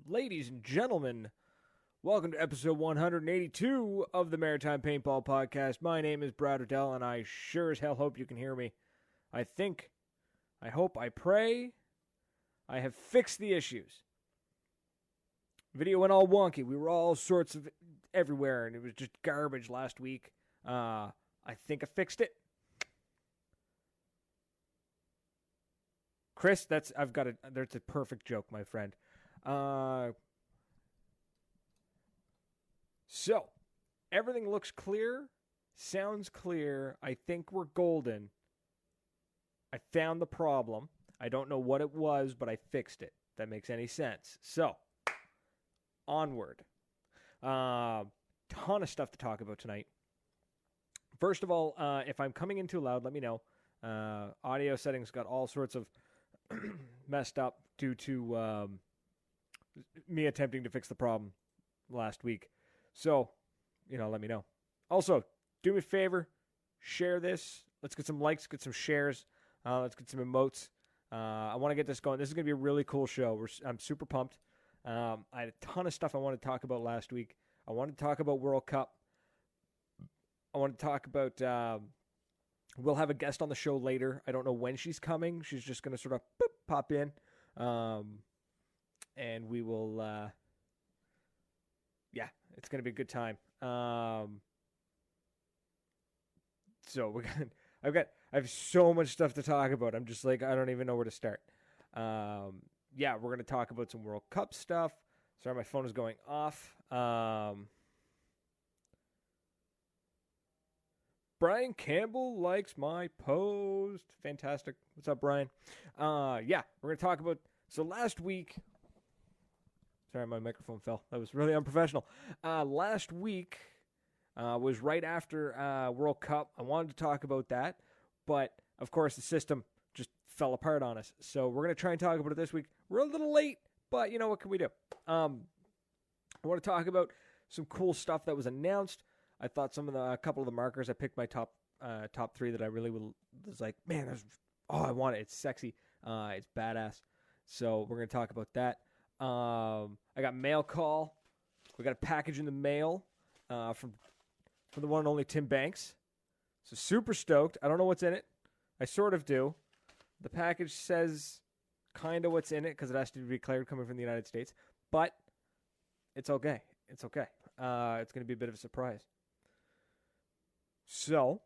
Ladies and gentlemen, welcome to episode 182 of the Maritime Paintball Podcast. My name is Brad Odell, and I sure as hell hope you can hear me. I hope, I pray, I have fixed the issues. Video went all wonky. We were all sorts of everywhere, and it was just garbage last week. I think I fixed it. Chris, that's a perfect joke, my friend. So, everything looks clear, sounds clear. I think we're golden. I found the problem. I don't know what it was, but I fixed it. If that makes any sense. So, onward. Ton of stuff to talk about tonight. First of all, if I'm coming in too loud, let me know. Audio settings got all sorts of messed up due to me attempting to fix the problem last week. So, let me know. Also, do me a favor, share this. Let's get some likes, get some shares. Let's get some emotes. I want to get this going. This is going to be a really cool show. I'm super pumped. I had a ton of stuff I wanted to talk about last week. I wanted to talk about World Cup. I want to talk about... we'll have a guest on the show later. I don't know when she's coming. She's just going to sort of pop in. And we will... it's going to be a good time. So I have so much stuff to talk about. I'm just like, I don't even know where to start. We're going to talk about some World Cup stuff. Sorry, my phone is going off. Brian Campbell likes my post. Fantastic. What's up, Brian? We're going to talk about... So last week... Sorry, my microphone fell. That was really unprofessional. Last week was right after World Cup. I wanted to talk about that, but of course the system just fell apart on us. So we're going to try and talk about it this week. We're a little late, but what can we do? I want to talk about some cool stuff that was announced. I thought a couple of the markers. I picked my top three that I really was like, man, I want it. It's sexy. It's badass. So we're going to talk about that. I got mail call. We got a package in the mail from the one and only Tim Banks. So super stoked. I don't know what's in it. I sort of do. The package says kind of what's in it because it has to be declared coming from the United States. But it's okay. It's okay. It's going to be a bit of a surprise. So,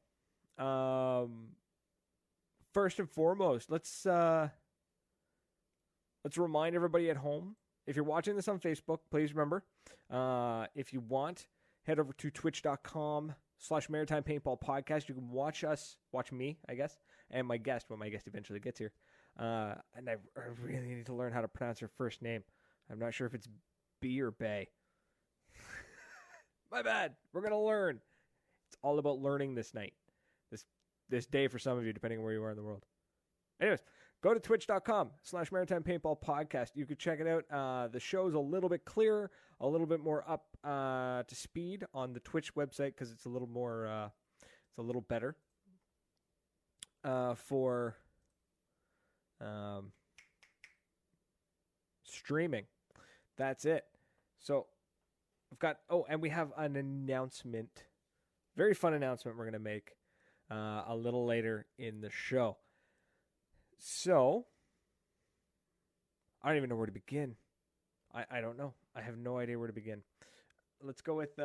first and foremost, let's remind everybody at home. If you're watching this on Facebook, please remember, if you want, head over to twitch.com/Maritime Paintball Podcast. You can watch me, I guess, and my guest when my guest eventually gets here. And I really need to learn how to pronounce her first name. I'm not sure if it's B or Bay. My bad. We're going to learn. It's all about learning this night, this day for some of you, depending on where you are in the world. Anyways, go to twitch.com/Maritime Paintball Podcast. You could check it out. The show's a little bit clearer, a little bit more up to speed on the Twitch website because it's a little more, it's a little better for streaming. That's it. So I've got, and we have an announcement, very fun announcement we're going to make a little later in the show. So, I don't even know where to begin. I don't know. I have no idea where to begin. Let's go with,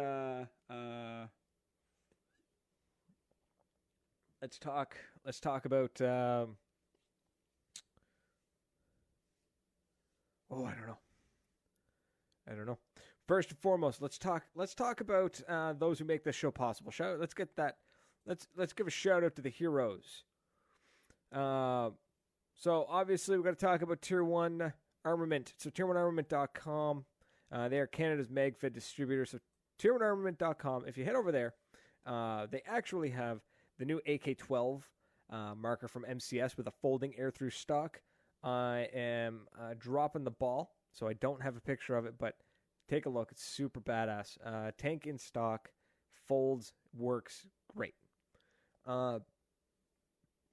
let's talk about, I don't know. First and foremost, let's talk about those who make this show possible. Let's give a shout out to the heroes. So obviously we're going to talk about Tier 1 Armament. So tier1armament.com. They are Canada's MagFed distributor. So tier1armament.com. If you head over there, they actually have the new AK-12 marker from MCS with a folding air-through stock. I am dropping the ball, so I don't have a picture of it, but take a look. It's super badass. Tank in stock, folds, works great.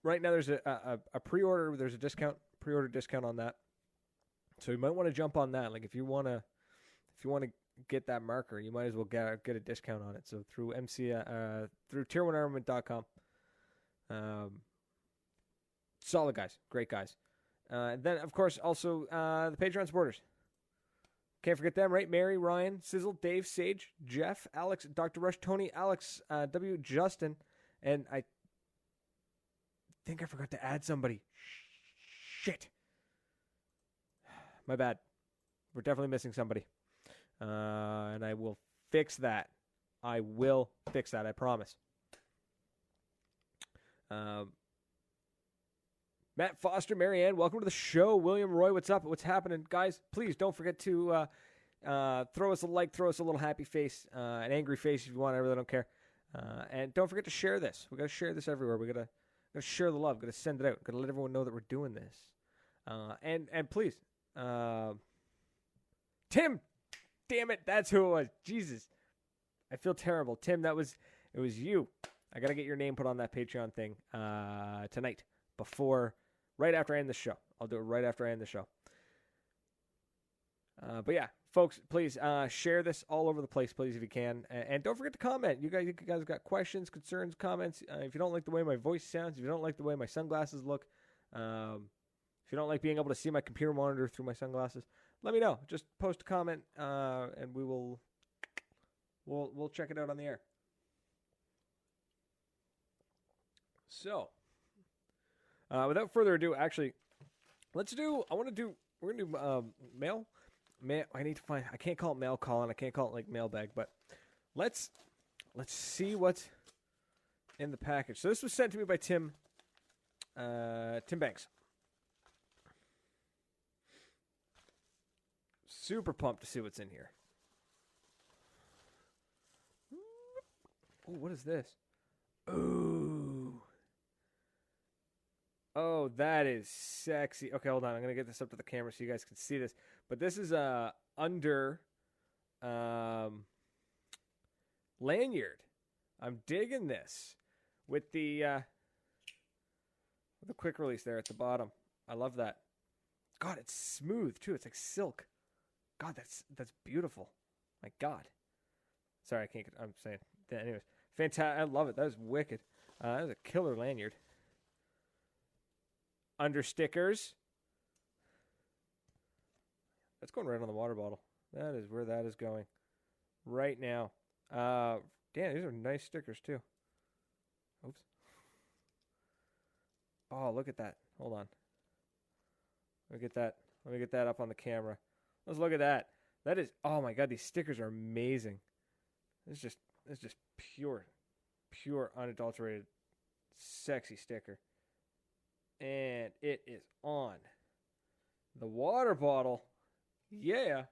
Right now there's a pre-order. There's a pre-order discount on that. So you might want to jump on that. Like if you want to get that marker, you might as well get a discount on it. So through through tier1armament.com. Solid guys, great guys. And then of course also the Patreon supporters. Can't forget them, right? Mary, Ryan, Sizzle, Dave, Sage, Jeff, Alex, Dr. Rush, Tony, Alex, W, Justin, and I think I forgot to add somebody. Shit. My bad. We're definitely missing somebody. And I will fix that. I will fix that, I promise. Matt Foster, Marianne, welcome to the show. William Roy, what's up? What's happening? Guys, please don't forget to throw us a like, throw us a little happy face, an angry face if you want. I really don't care. And don't forget to share this. We got to share this everywhere. We got to share the love. Got to send it out. Got to let everyone know that we're doing this. And please, Tim, damn it, that's who it was. Jesus, I feel terrible. Tim, it was you. I got to get your name put on that Patreon thing tonight right after I end the show. I'll do it right after I end the show. But yeah, folks, please share this all over the place, please, if you can. And don't forget to comment. You guys got questions, concerns, comments. If you don't like the way my voice sounds, if you don't like the way my sunglasses look, if you don't like being able to see my computer monitor through my sunglasses, let me know. Just post a comment, and we'll check it out on the air. So, without further ado, actually, we're going to do mail. I can't call it mail calling. I can't call it like mailbag, but let's see what's in the package. So this was sent to me by Tim Banks. Super pumped to see what's in here. Oh, what is this? Ooh. Oh, that is sexy. Okay, hold on. I'm going to get this up to the camera so you guys can see this. But this is under lanyard. I'm digging this with the quick release there at the bottom. I love that. God, it's smooth too. It's like silk. God, that's beautiful. My God. Sorry, I can't. I'm saying. Anyways, fantastic. I love it. That was wicked. That was a killer lanyard. Under stickers. That's going right on the water bottle. That is where that is going right now. Damn, these are nice stickers too. Oops. Oh, look at that. Hold on. Let me get that up on the camera. Let's look at that. That is, oh my God, these stickers are amazing. It's just pure unadulterated, sexy sticker. And it is on the water bottle. Yeah.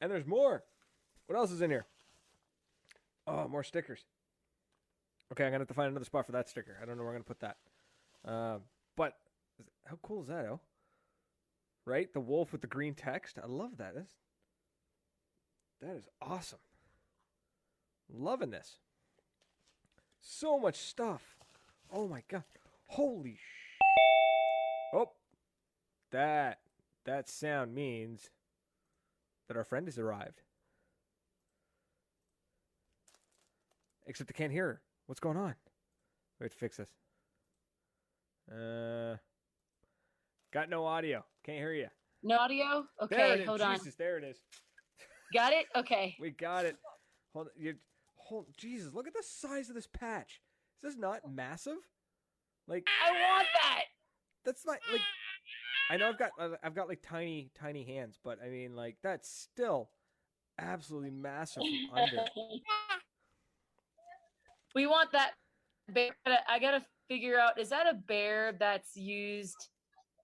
And there's more. What else is in here? Oh, more stickers. Okay, I'm going to have to find another spot for that sticker. I don't know where I'm going to put that. But how cool is that, Right? The wolf with the green text. I love that. That is awesome. Loving this. So much stuff. Oh my God. Holy Oh. That sound means that our friend has arrived. Except I can't hear her. What's going on? We have to fix this. Got no audio. Can't hear you. No audio? Okay, hold on. Jesus, there it is. Got it? Okay. We got it. Jesus, look at the size of this patch. Is this not massive? Like, I want that. That's not like. I know I've got like tiny hands, but I mean like that's still absolutely massive from under. We want that bear. I gotta figure out, is that a bear that's used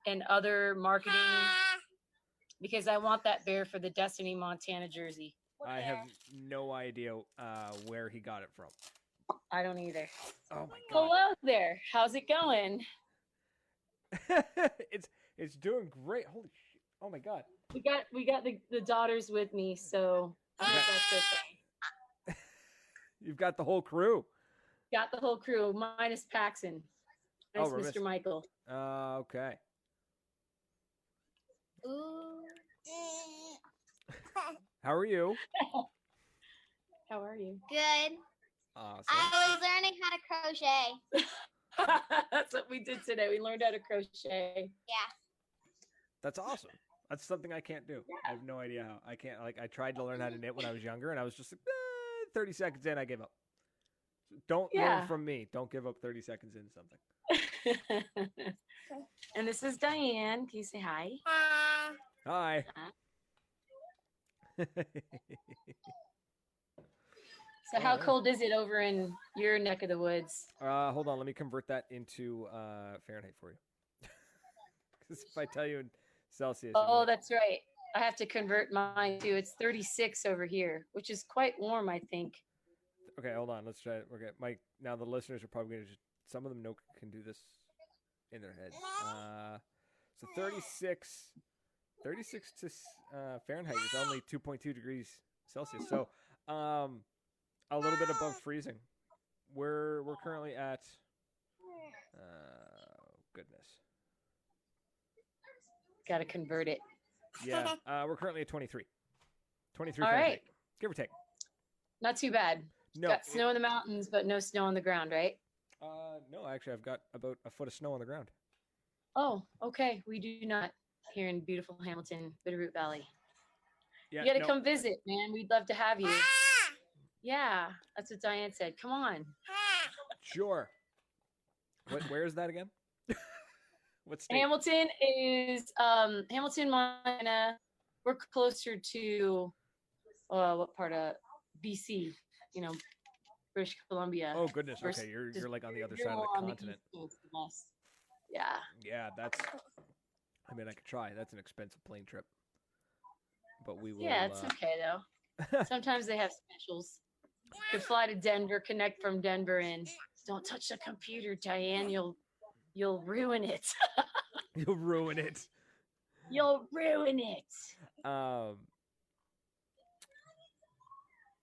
in other marketing? Because I want that bear for the Destiny Montana jersey. I have no idea where he got it from. I don't either. Oh my God. Hello there. How's it going? It's doing great. Holy shit. Oh my God. We got the daughters with me, so I think that's okay. You've got the whole crew. Got the whole crew, minus Paxton. Minus Mr. Michael. Okay. Ooh. How are you? How are you? Good. Awesome. I was learning how to crochet. That's what we did today. We learned how to crochet. Yeah. That's awesome. That's something I can't do. I have no idea how. I can't. Like, I tried to learn how to knit when I was younger, and I was just like, 30 seconds in, I gave up. Don't learn from me. Don't give up 30 seconds into something. And this is Diane. Can you say hi? Hi. So how cold is it over in your neck of the woods? Hold on. Let me convert that into Fahrenheit for you. Because if I tell you in Celsius. Oh, that's right. I have to convert mine too. It's 36 over here, which is quite warm, I think. Okay, hold on. Let's try it. Okay, Mike. Now the listeners are probably going to just. Some of them can do this in their heads. So 36 to Fahrenheit is only 2.2 degrees Celsius. So a little bit above freezing. We're currently at goodness. Got to convert it. Yeah, we're currently at 23. 23 All Fahrenheit, right. give or take. Not too bad. No, got snow in the mountains, but no snow on the ground, right? No, actually, I've got about a foot of snow on the ground. Oh, okay. We do not here in beautiful Hamilton, Bitterroot Valley. Yeah, you got to come visit, man. We'd love to have you. Yeah, that's what Diane said. Come on. Sure. Where is that again? What state? Hamilton is Hamilton, Montana. We're closer to what part of BC? You know, British Columbia. Oh goodness. Okay, you're like on the other side of the continent. Yeah. Yeah, that's. I mean, I could try. That's an expensive plane trip, but we will. Yeah, it's okay though. Sometimes they have specials. You could fly to Denver, connect from Denver, and don't touch the computer, Diane. You'll ruin it. You'll ruin it. You'll ruin it.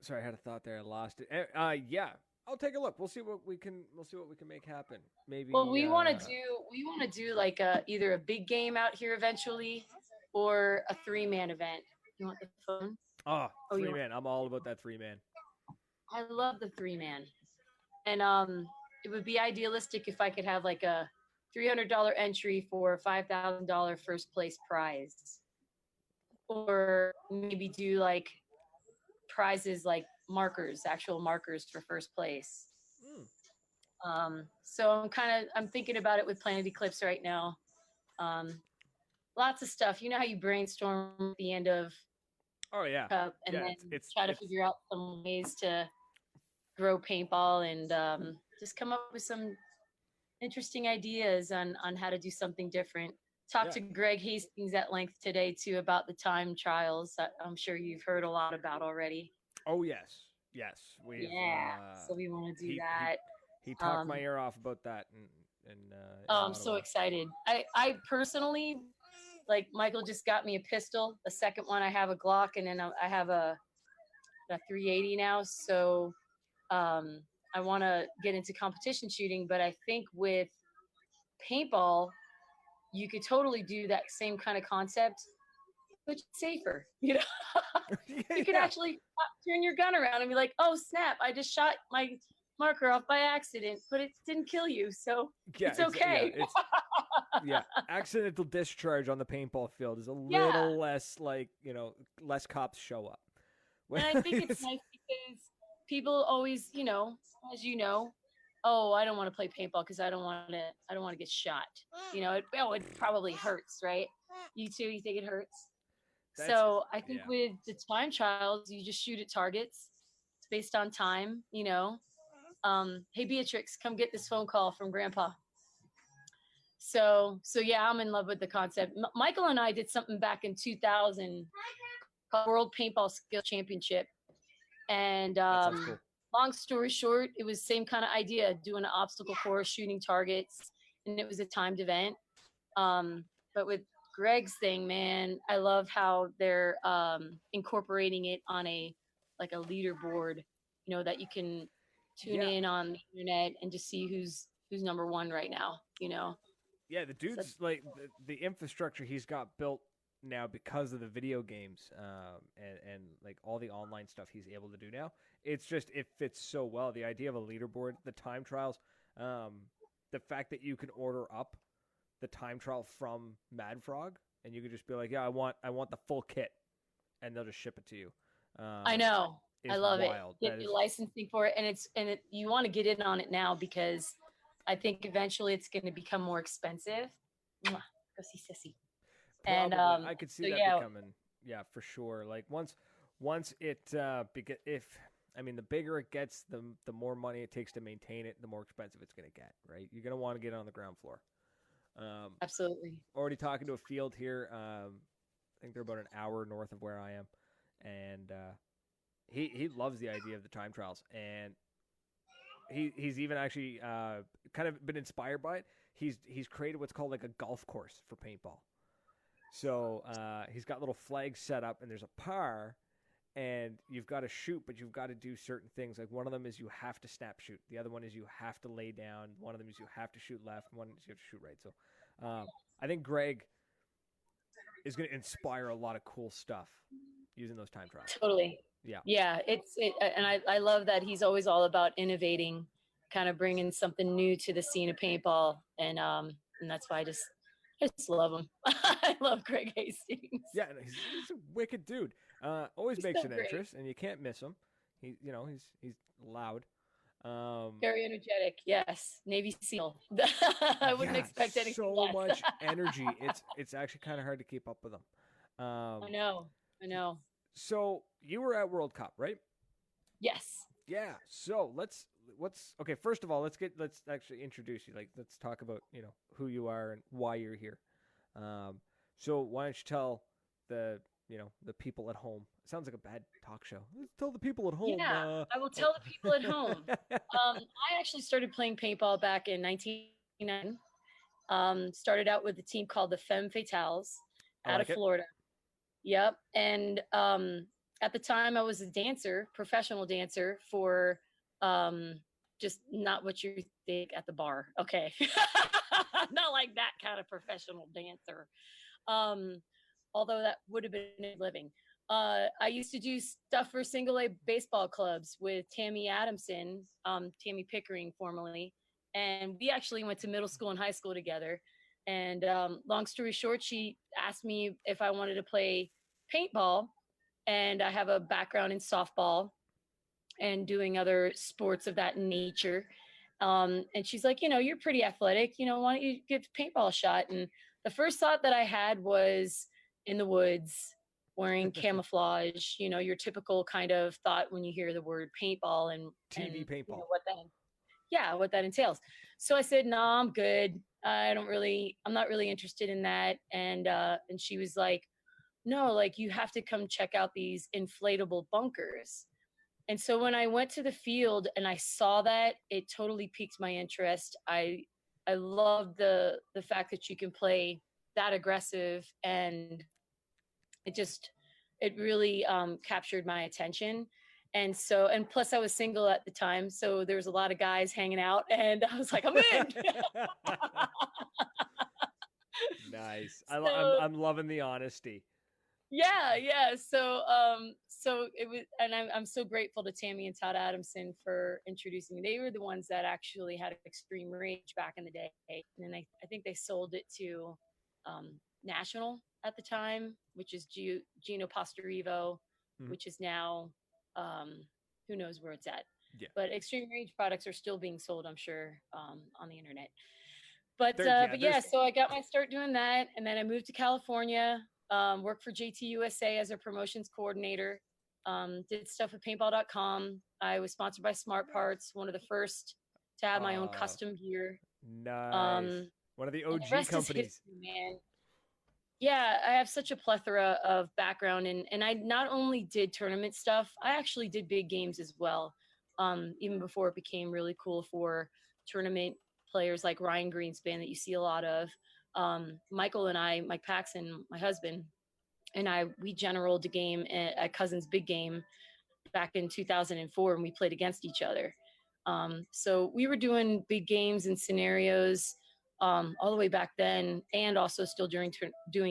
Sorry, I had a thought there. I lost it. Yeah, I'll take a look. We'll see what we can make happen. Maybe. Well, we want to do like either a big game out here eventually, or a 3-man event. You want the phone? Oh, 3-man. I'm all about that 3-man. I love the 3-man, and it would be idealistic if I could have like a $300 entry for a $5,000 first place prize, or maybe do like prizes like actual markers for first place. So I'm thinking about it with Planet Eclipse right now. Lots of stuff. You know how you brainstorm at the end of cup and then try to figure out some ways to grow paintball and just come up with some interesting ideas on how to do something different. Talked to Greg Hastings at length today too about the time trials that I'm sure you've heard a lot about already. Oh yes. So we want to do that. He talked my ear off about that, and I'm so excited. I personally, like, Michael just got me a pistol. The second one, I have a Glock, and then I have a 380 now. So I want to get into competition shooting, but I think with paintball, you could totally do that same kind of concept, but safer. You know, you could actually turn your gun around and be like, "Oh snap! I just shot my marker off by accident, but it didn't kill you, so it's okay." Accidental discharge on the paintball field is a little less less cops show up. And I think it's nice because people always, as you know, oh, I don't want to play paintball because I don't want to get shot. It probably hurts, right? You too, you think it hurts? So I think with the time trials, you just shoot at targets. It's based on time, Hey Beatrix, come get this phone call from Grandpa. So yeah, I'm in love with the concept. Michael and I did something back in 2000 called World Paintball Skill Championship. And cool. Long story short, it was the same kind of idea, doing an obstacle course, shooting targets, and it was a timed event. But with Greg's thing, man, I love how they're incorporating it on a leaderboard, that you can tune in on the internet and just see who's number one right now, Yeah, the dude's like the infrastructure he's got built now because of the video games and like all the online stuff he's able to do now. It's just it fits so well. The idea of a leaderboard, the time trials, the fact that you can order up the time trial from Mad Frog, and you can just be like, yeah, I want the full kit, and they'll just ship it to you. I know. I love wild. it. Get the licensing for it, and you want to get in on it now because I think eventually it's going to become more expensive. Mwah. Go see Sissy. Probably. And I could see so that yeah. becoming, yeah, for sure. Like once it if I mean the bigger it gets, the more money it takes to maintain it, the more expensive it's going to get, right? You're going to want to get on the ground floor. Absolutely. Already talking to a field here. I think they're about an hour north of where I am, and he loves the idea of the time trials, and he's even actually kind of been inspired by it. He's created what's called like a golf course for paintball. So he's got little flags set up, and there's a par, and you've got to shoot, but you've got to do certain things. Like one of them is you have to snap shoot. The other one is you have to lay down. One of them is you have to shoot left. One is you have to shoot right. So I think Greg is going to inspire a lot of cool stuff using those time trials. Totally. Yeah. Yeah. And I love that he's always all about innovating, kind of bringing something new to the scene of paintball. And that's why I just love him. I love Greg Hastings. Yeah, he's a wicked dude. Always makes so an great. entrance, and you can't miss him. He's loud. Very energetic. Yes, Navy SEAL. I wouldn't expect anything so less. much energy. It's actually kind of hard to keep up with him. I know. So you were at World Cup, right? Yes. Yeah. So okay. First of all, let's actually introduce you. Like, let's talk about who you are and why you're here. So why don't you tell the people at home? It sounds like a bad talk show. Let's tell the people at home. Yeah, I will tell the people at home. I actually started playing paintball back in 1999. Started out with a team called the Femme Fatales out of Florida. Yep. And at the time I was a dancer, professional dancer for just not what you think at the bar. Okay. Not like that kind of professional dancer. Although that would have been a living. I used to do stuff for single A baseball clubs with Tammy Adamson, Tammy Pickering formerly. And we actually went to middle school and high school together. And long story short, she asked me if I wanted to play paintball. And I have a background in softball and doing other sports of that nature. And she's like, you're pretty athletic. Why don't you give paintball a shot? And the first thought that I had was in the woods, wearing camouflage, your typical kind of thought when you hear the word paintball and TV paintball. What that entails. So I said, no, I'm good. I'm not really interested in that. And she was like, no, like you have to come check out these inflatable bunkers. And so when I went to the field and I saw that, it totally piqued my interest. I love the fact that you can play that aggressive, and it really captured my attention. And plus I was single at the time, so there was a lot of guys hanging out, and I was like, I'm in. Nice. I'm loving the honesty. Yeah. So it was, and I'm so grateful to Tammy and Todd Adamson for introducing me. They were the ones that actually had Extreme Rage back in the day, and then I think they sold it to National at the time, which is Gino Posterivo, which is now who knows where it's at. Yeah. But Extreme Rage products are still being sold, I'm sure, on the internet. But so I got my start doing that, and then I moved to California. Worked for JT USA as a promotions coordinator. Did stuff with paintball.com. I was sponsored by Smart Parts, one of the first to have my own custom gear. Nice. One of the OG companies. History, man. Yeah, I have such a plethora of background, and I not only did tournament stuff, I actually did big games as well. Even before it became really cool for tournament players like Ryan Greenspan that you see a lot of. Michael and I, Mike Paxson, my husband, and we generaled a game at Cousin's Big Game back in 2004, and we played against each other. So we were doing big games and scenarios all the way back then, and also still doing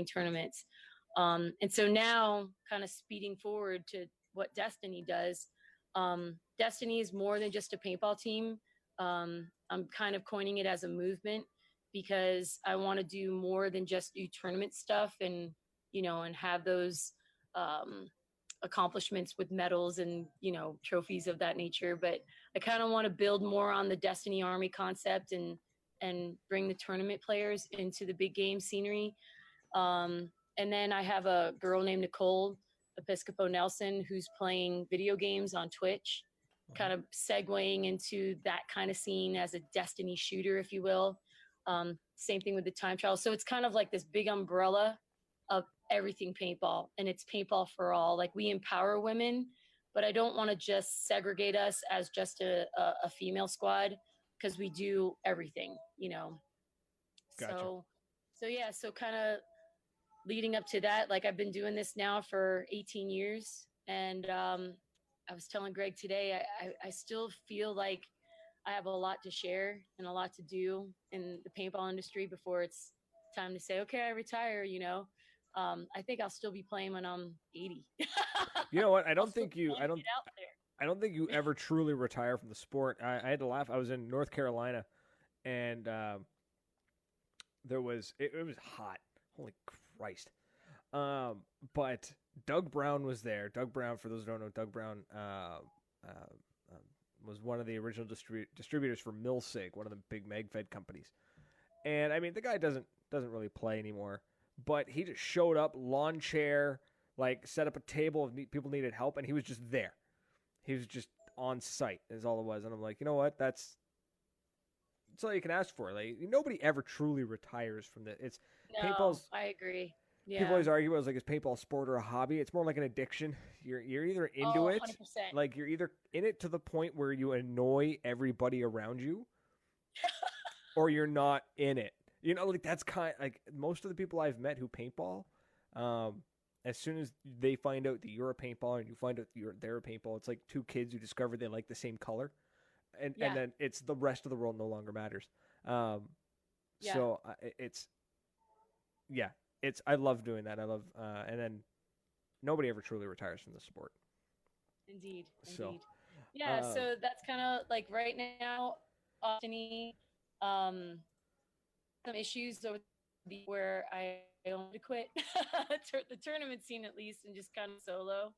tournaments. And so now, kind of speeding forward to what Destiny does. Destiny is more than just a paintball team. I'm kind of coining it as a movement because I want to do more than just do tournament stuff and and have those um, accomplishments with medals and trophies of that nature. But I kind of want to build more on the Destiny Army concept and bring the tournament players into the big game scenery. And then I have a girl named Nicole Episcopo Nelson who's playing video games on Twitch, kind of segueing into that kind of scene as a Destiny shooter, if you will. Same thing with the time trial. So it's kind of like this big umbrella of everything paintball, and it's paintball for all. Like, we empower women, but I don't want to just segregate us as just a female squad, because we do everything. Gotcha. So yeah, so kind of leading up to that, like, I've been doing this now for 18 years. And I was telling Greg today, I still feel like I have a lot to share and a lot to do in the paintball industry before it's time to say, okay, I retire. I think I'll still be playing when I'm 80. You know what? I I'll don't still think be you. wanting I to don't. get out there. I don't think you ever truly retire from the sport. I had to laugh. I was in North Carolina, and there was it was hot. Holy Christ! But Doug Brown was there. Doug Brown, for those who don't know, Doug Brown was one of the original distributors for Milsig, one of the big MagFed companies. And I mean, the guy doesn't really play anymore, but he just showed up, lawn chair, like set up a table if people needed help, and he was just there. He was just on site, is all it was. And I'm like, you know what? That's all you can ask for. Like, nobody ever truly retires from the. It's No, paintball's. I agree. Yeah. People always argue, is paintball a sport or a hobby? It's more like an addiction. You're either into it, 100%. like you're either in it to the point where you annoy everybody around you, or you're not in it. Like that's like most of the people I've met who paintball. As soon as they find out that you're a paintballer and you find out they're a paintball, it's like two kids who discover they like the same color, and then it's the rest of the world no longer matters. So I love doing that. I love and then nobody ever truly retires from the sport. Indeed. So, so that's kind of like right now, Austin, some issues over where I wanted to quit the tournament scene at least and just kind of solo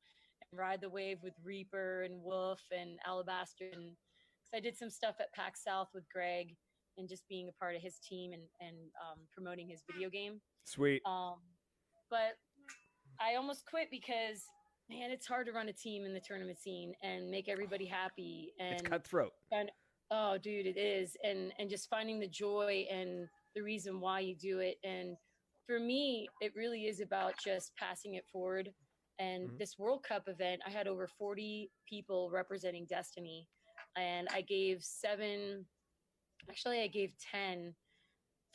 and ride the wave with Reaper and Wolf and Alabaster. And cause I did some stuff at PAX South with Greg and just being a part of his team and promoting his video game. Sweet. But I almost quit because, man, it's hard to run a team in the tournament scene and make everybody happy. And it's cutthroat. Oh, dude, it is. And just finding the joy and the reason why you do it. And for me, it really is about just passing it forward. And this World Cup event, I had over 40 people representing Destiny. And I gave 10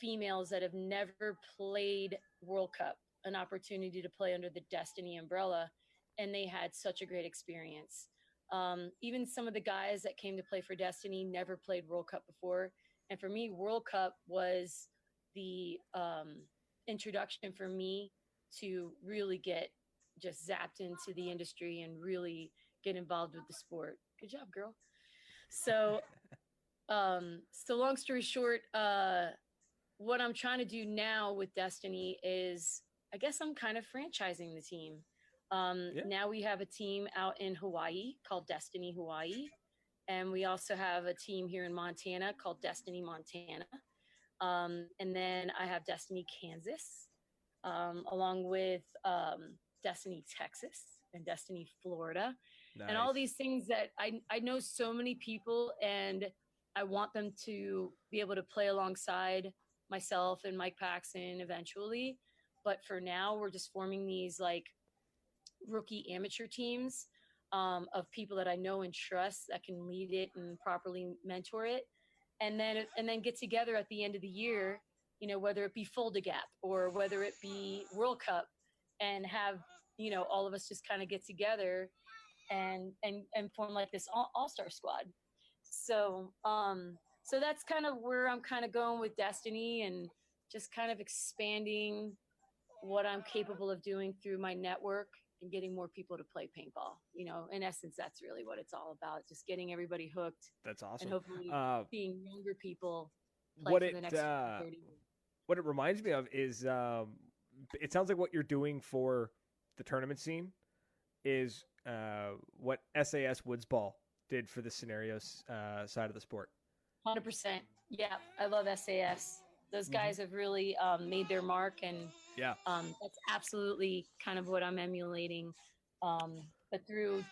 females that have never played World Cup an opportunity to play under the Destiny umbrella. And they had such a great experience. Even some of the guys that came to play for Destiny never played World Cup before. And for me, World Cup was the introduction for me to really get just zapped into the industry and really get involved with the sport. Good job, girl. So, so long story short, what I'm trying to do now with Destiny is, I guess I'm kind of franchising the team. Now we have a team out in Hawaii called Destiny Hawaii. And we also have a team here in Montana called Destiny Montana. And then I have Destiny Kansas, along with Destiny Texas and Destiny Florida. Nice. And all these things that I know so many people, and I want them to be able to play alongside myself and Mike Paxson eventually. But for now, we're just forming these like rookie amateur teams of people that I know and trust that can lead it and properly mentor it. And then get together at the end of the year, whether it be Folda Gap or whether it be World Cup, and have, all of us just kind of get together and form like this all-star squad. So So that's kind of where I'm kind of going with Destiny, and just kind of expanding what I'm capable of doing through my network and getting more people to play paintball. In essence, that's really what it's all about. Just getting everybody hooked That's and awesome. hopefully seeing younger people play What for it the next 30 years. what it reminds me of is it sounds like what you're doing for the tournament scene is what SAS Woodsball did for the scenarios side of the sport. 100%. Yeah, I love SAS. Those guys have really made their mark, and Yeah. that's absolutely kind of what I'm emulating. But through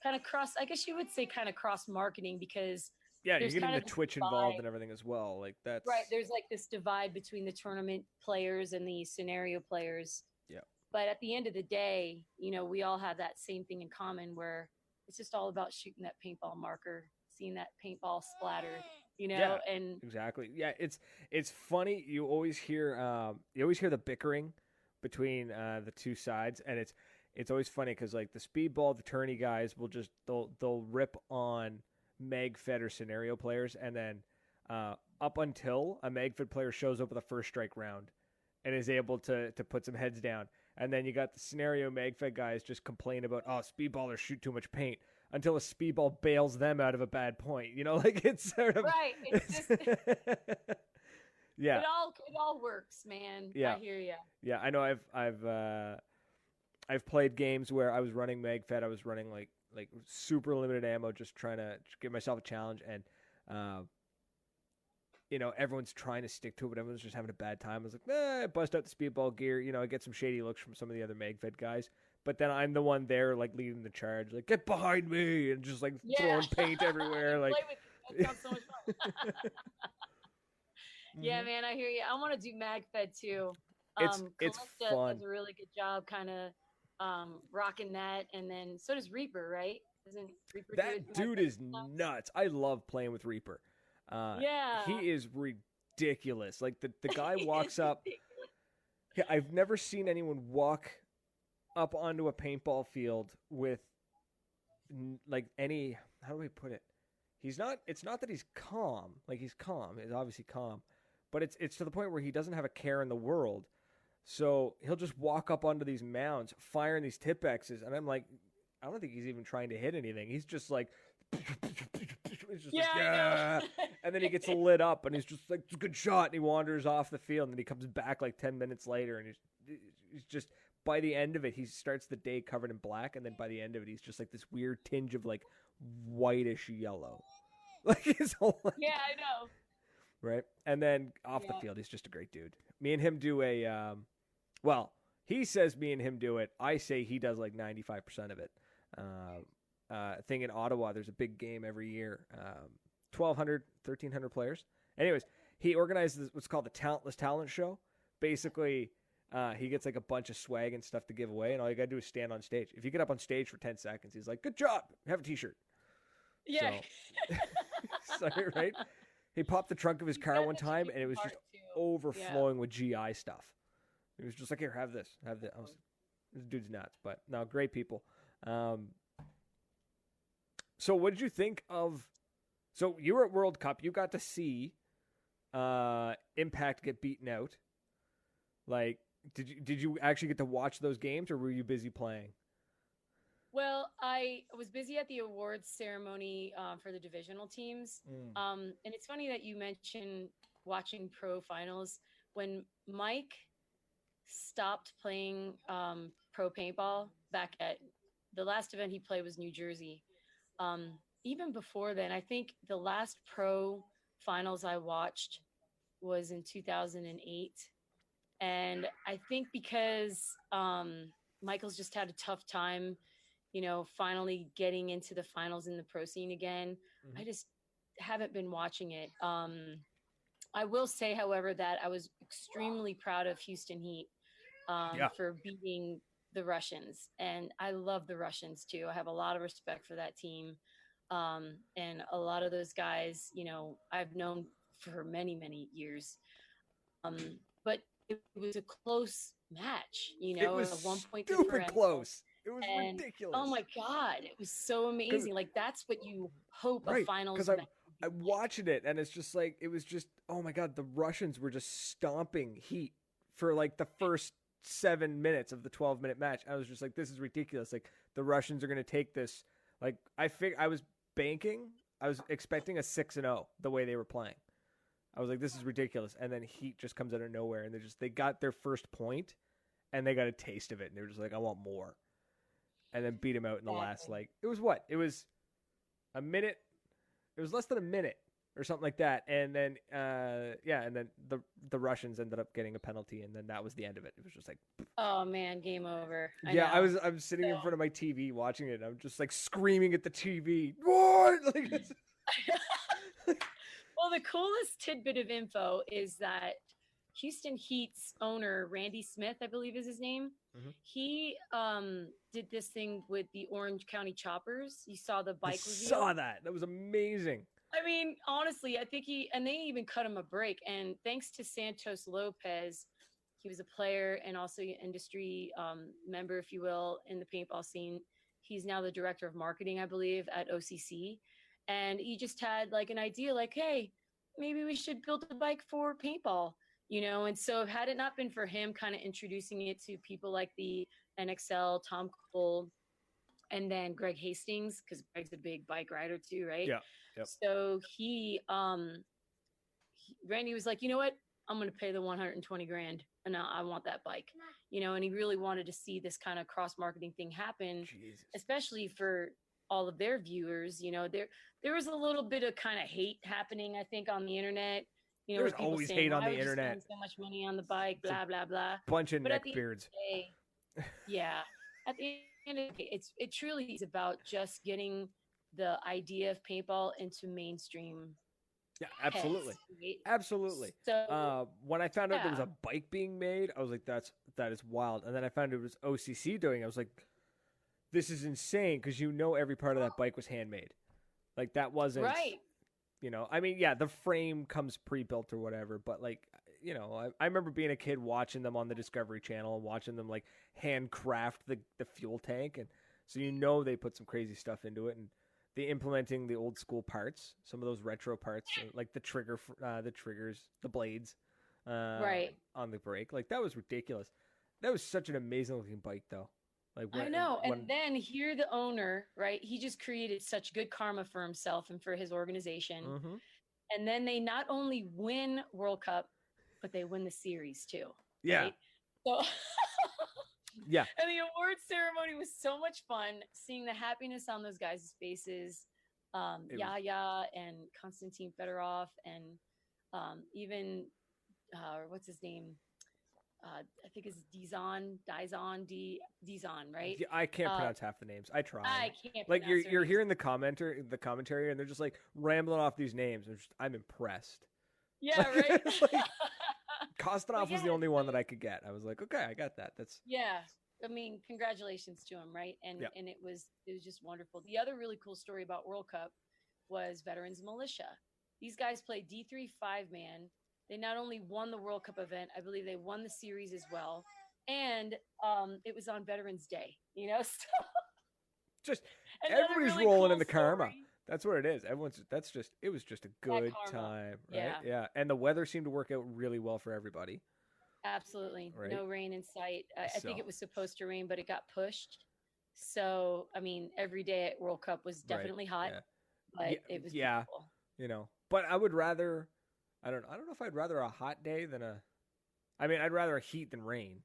kind of I guess you would say kind of cross marketing, because Yeah, you're there's getting kind the of this Twitch involved divide. and everything as well. Like that's Right. There's like this divide between the tournament players and the scenario players. Yeah. But at the end of the day, we all have that same thing in common, where it's just all about shooting that paintball marker, seeing that paintball splatter, Yeah, and exactly. Yeah, it's funny. You always hear the bickering between the two sides, and it's always funny because like the speedball, the tourney guys will just they'll rip on MagFed or scenario players, and then up until a MagFed player shows up with a first strike round and is able to put some heads down, and then you got the scenario MagFed guys just complain about speedballers shoot too much paint until a speedball bails them out of a bad point. Like it's sort of right. It's just yeah. It all works, man. Yeah. I hear you. Yeah, I know. I've played games where I was running MagFed. I was running like super limited ammo, just trying to give myself a challenge, and everyone's trying to stick to it, but everyone's just having a bad time. I was like, I bust out the speedball gear. I get some shady looks from some of the other MagFed guys, but then I'm the one there like leading the charge, like get behind me, and just like throwing paint everywhere. Like, play with you. That sounds so much fun. Yeah, man, I hear you. I want to do MagFed too. It's Calista fun. does a really good job, kind of rocking that, and then so does Reaper, right? Doesn't Reaper do That it? dude is nuts. I love playing with Reaper. Yeah, he is ridiculous. Like the guy walks up. Yeah, I've never seen anyone walk up onto a paintball field with like any. How do we put it? He's not. It's not that he's calm. Like he's calm. He's obviously calm, but it's to the point where he doesn't have a care in the world. So he'll just walk up onto these mounds, firing these tip X's, and I'm like, I don't think he's even trying to hit anything. He's just like, he's just yeah, and then he gets lit up, and he's just like, it's a good shot, and he wanders off the field, and then he comes back like 10 minutes later, and he's just, by the end of it, he starts the day covered in black, and then by the end of it, he's just like this weird tinge of like whitish yellow. Like his whole life. Yeah, I know. Right? And then off the field, he's just a great dude. Me and him do a, he says me and him do it. I say he does like 95% of it. Thing in Ottawa, there's a big game every year. 1,200, 1,300 players. Anyways, he organizes what's called the Talentless Talent Show. Basically, he gets like a bunch of swag and stuff to give away, and all you got to do is stand on stage. If you get up on stage for 10 seconds, he's like, good job, have a t-shirt. Yeah. So, right? He popped the trunk of his car one time, and it was just overflowing with GI stuff. He was just like, here, have this. This dude's nuts, but no, great people. So what did you think of, so you were at World Cup, you got to see Impact get beaten out. Like, did you actually get to watch those games, or were you busy playing? Well, I was busy at the awards ceremony for the divisional teams. And it's funny that you mentioned watching pro finals. When Mike stopped playing pro paintball back at the last event he played was New Jersey. Even before then, I think the last pro finals I watched was in 2008. And I think because Michael's just had a tough time, finally getting into the finals in the pro scene again. I just haven't been watching it. I will say, however, that I was extremely proud of Houston Heat for beating the Russians. And I love the Russians too. I have a lot of respect for that team. And a lot of those guys, I've known for many, many years. But it was a close match, It was a 1 point stupid differential. close. It was ridiculous. Oh my God, it was so amazing. Like that's what you hope a finals because match I'm watching it, and it's just like it was just oh my god, the Russians were just stomping Heat for like the first 7 minutes of the 12-minute match. I was just like, this is ridiculous. Like the Russians are gonna take this. Like I was banking, I was expecting a 6-0 the way they were playing. I was like, this is ridiculous. And then Heat just comes out of nowhere, and they got their first point, and they got a taste of it, and they were just like, I want more. And then beat him out in the last, like, it was what? It was a minute. It was less than a minute or something like that. And then, and then the Russians ended up getting a penalty, and then that was the end of it. It was just like, oh man, game over. I'm sitting in front of my TV watching it, and I'm just like screaming at the TV. What? Like, well, the coolest tidbit of info is that Houston Heat's owner, Randy Smith, I believe is his name. Mm-hmm. He did this thing with the Orange County Choppers. You saw the bike reveal? Saw that. That was amazing. I mean, honestly, I think they even cut him a break. And thanks to Santos Lopez, he was a player and also an industry member, if you will, in the paintball scene. He's now the director of marketing, I believe, at OCC. And he just had like an idea like, hey, maybe we should build a bike for paintball. And so had it not been for him kind of introducing it to people like the NXL, Tom Cole, and then Greg Hastings, because Greg's a big bike rider too, right? Yeah. Yep. So Randy was like, you know what? I'm going to pay the $120,000 and I want that bike, and he really wanted to see this kind of cross marketing thing happen, Jesus. Especially for all of their viewers. There was a little bit of kind of hate happening, I think, on the internet. There's always hate on the internet. Spend so much money on the bike, blah blah blah. Bunch of neckbeards. Yeah. At the end of the day, it truly is about just getting the idea of paintball into mainstream. Yeah, absolutely, heads, right? Absolutely. So when I found out there was a bike being made, I was like, that is wild. And then I found it was OCC doing it. I was like, this is insane because every part of that bike was handmade. Like that wasn't right. I mean, yeah, the frame comes pre-built or whatever, but like, I remember being a kid watching them on the Discovery Channel and watching them like handcraft the fuel tank. And so, they put some crazy stuff into it, and they implementing the old school parts, some of those retro parts, like the triggers, the blades, right on the brake. Like that was ridiculous. That was such an amazing looking bike though. Like I know. And then here the owner, right? He just created such good karma for himself and for his organization. Mm-hmm. And then they not only win World Cup, but they win the series too. Yeah. Right? So yeah. And the award ceremony was so much fun, seeing the happiness on those guys' faces. Yaya and Konstantin Fedorov and even what's his name? I think it's Dizon, right? Yeah, I can't pronounce half the names. I try. I can't. Like you're hearing the commentary, and they're just like rambling off these names. I'm impressed. Yeah, right. Like, Kostanov was the only one that I could get. I was like, okay, I got that. That's yeah. I mean, congratulations to him, right? And and it was just wonderful. The other really cool story about World Cup was Veterans Militia. These guys played D3 5-man. They not only won the World Cup event, I believe they won the series as well. And it was on Veterans Day, So just everybody's really rolling cool in the karma. story. That's what it is. It was just a good time, right? Yeah. And the weather seemed to work out really well for everybody. Absolutely. Right? No rain in sight. I think it was supposed to rain, but it got pushed. So, I mean, every day at World Cup was definitely hot, but it was beautiful. But I would rather, I don't know if I'd rather a hot day than I'd rather a heat than rain.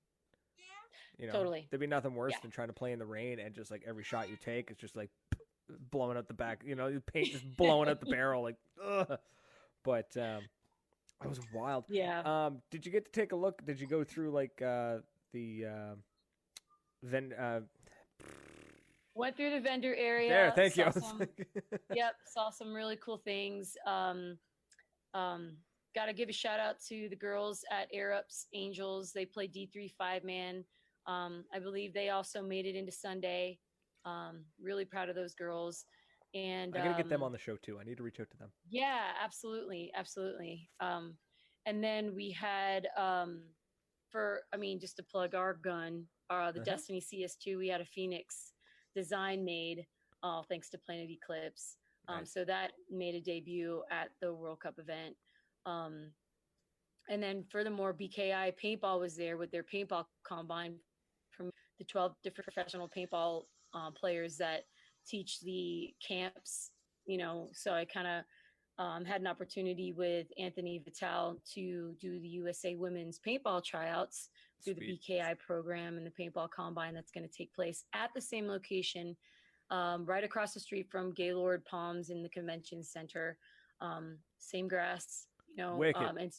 Totally. There'd be nothing worse than trying to play in the rain and just like every shot you take, it's just like blowing out the back, the paint just blowing out the barrel, like, ugh. But it was wild. Yeah. Did you get to take a look? Did you go through like went through the vendor area. There, thank you. Saw some really cool things. Got to give a shout out to the girls at Air Ups Angels. They played D3 5-man. I believe they also made it into Sunday. Really proud of those girls. And I gotta get them on the show too. I need to reach out to them. Yeah, absolutely. And then we had just to plug our gun, the Destiny CS2, we had a Phoenix design made, thanks to Planet Eclipse. Nice. So that made a debut at the World Cup event. And then furthermore, BKI Paintball was there with their paintball combine from the 12 different professional paintball players that teach the camps, so I kind of had an opportunity with Anthony Vital to do the USA Women's Paintball tryouts through Sweet. the BKI program and the paintball combine that's going to take place at the same location, right across the street from Gaylord Palms in the convention center. Same grass, Wicked. and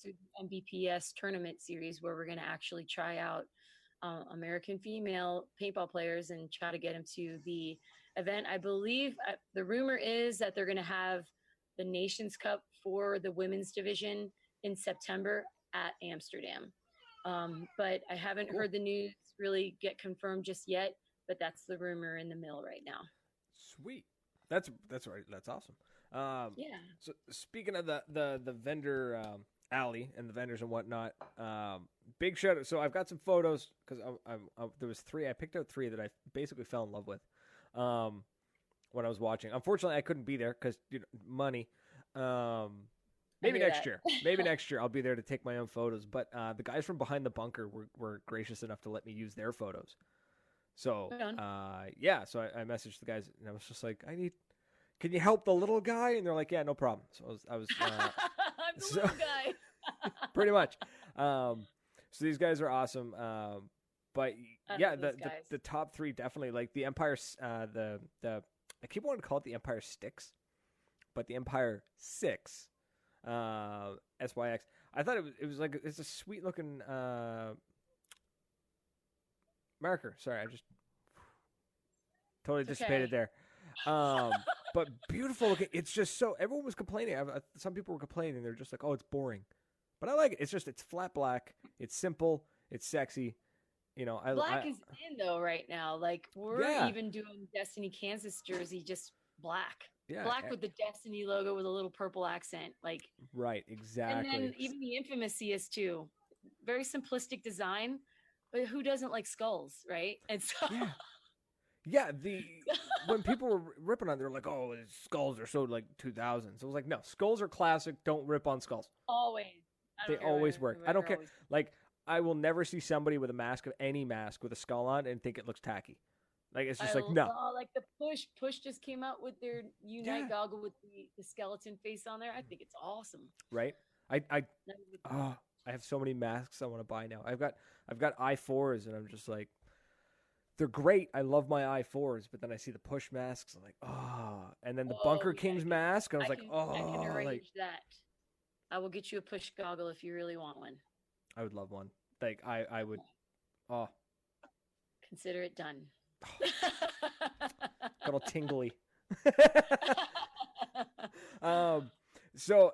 MBPS tournament series where we're going to actually try out American female paintball players and try to get them to the event. I believe the rumor is that they're going to have the Nations Cup for the women's division in September at Amsterdam. But I haven't heard the news really get confirmed just yet, but that's the rumor in the mill right now. Sweet. That's right. That's awesome. Yeah. So speaking of the vendor alley and the vendors and whatnot, big shout out. So I've got some photos because there was 3. I picked out 3 that I basically fell in love with when I was watching. Unfortunately, I couldn't be there because money. Maybe next year. Maybe next year I'll be there to take my own photos. But the guys from Behind the Bunker were gracious enough to let me use their photos. So yeah. So I messaged the guys and I was just like, can you help the little guy? And they're like, yeah, no problem. So I was I'm the little guy. pretty much. So these guys are awesome. But yeah, the top 3 definitely, like the Empire, I keep wanting to call it the Empire Sticks, but the Empire 6, SYX. I thought it was like, it's a sweet looking marker. Sorry, I just totally dissipated there. But beautiful looking. It's just so, everyone was complaining. Some people were complaining. They're just like, oh, it's boring. But I like it. It's flat black. It's simple. It's sexy. Black is in though right now. Like we're even doing Destiny Kansas jersey, just black. Yeah. Black with the Destiny logo with a little purple accent. Like right, exactly. And then even the infamous CS2. Very simplistic design, but who doesn't like skulls, right? And so Yeah, when people were ripping on, they were like, "Oh, skulls are so like 2000s." So I was like, "No, skulls are classic. Don't rip on skulls." Always, they always work. I don't care. Like, I will never see somebody with any mask with a skull on and think it looks tacky. Like it's just no. Like the push just came out with their Unite goggle with the skeleton face on there. I think it's awesome. Right. I have so many masks I want to buy now. I've got I4s and I'm just like, they're great. I love my I4s, but then I see the push masks. I'm like, and then the Bunker King's mask. And I was I can arrange that. I will get you a push goggle if you really want one. I would love one. Like I would. Consider it done. Little tingly. So